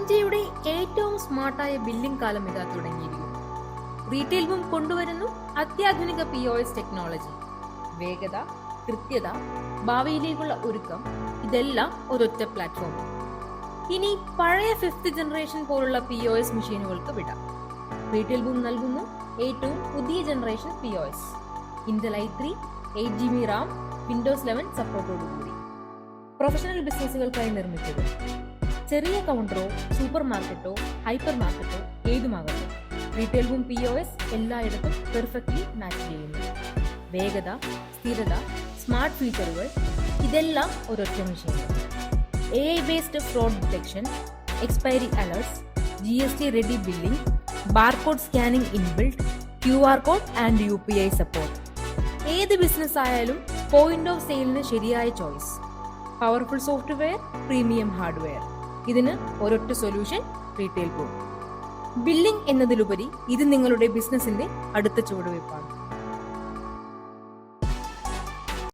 ഇന്ത്യയുടെ ഏറ്റവും സ്മാർട്ടായ ബില്ലിംഗ് കാലം ഇതാ തുടങ്ങിയിരിക്കുന്നു. റീറ്റെയിൽ ബൂം കൊണ്ടുവരുന്നു അത്യാധുനിക POS ടെക്നോളജി. വേഗത, കൃത്യത, ഭാവിയിലേക്കുള്ള ഒരുക്കം, ഇതെല്ലാം ഒരൊറ്റ പ്ലാറ്റ്ഫോം. ഇനി പഴയ 5th ജനറേഷൻ പോലുള്ള POS മെഷീനുകൾക്ക് വിടാം. റീറ്റെയിൽ ബൂം നൽകുന്നു ഏറ്റവും പുതിയ generation POS, Intel i3, 8GB RAM, Windows 11 സപ്പോർട്ടോടുകൂടി. പ്രൊഫഷണൽ ബിസിനസ്സുകൾക്കായി നിർമ്മിച്ചത്. ചെറിയ കൗണ്ടറോ സൂപ്പർ മാർക്കറ്റോ ഹൈപ്പർ മാർക്കറ്റോ ഏതുമാകട്ടെ, റീറ്റെയിൽ ബൂം POS എല്ലായിടത്തും പെർഫെക്റ്റ്ലി മാച്ച് ചെയ്യുന്നു. വേഗത, സ്ഥിരത, സ്മാർട്ട് ഫീച്ചറുകൾ, ഇതെല്ലാം ഒരൊറ്റ മെഷീനിൽ. AI based fraud detection, expiry alerts, GST ready billing, barcode scanning inbuilt, QR code and UPI support. ഏത് ബിസിനസ് ആയാലും പോയിന്റ് ഓഫ് സെയിലിന് ശരിയായ choice. Powerful software, premium hardware, ഇതിന് ഒരൊറ്റ സൊല്യൂഷൻ, റീറ്റെയിൽ ബൂം. ബില്ലിംഗ് എന്നതിലുപരി ഇത് നിങ്ങളുടെ ബിസിനസിന്റെ അടുത്ത ചുവടുവയ്പ്പാണ്.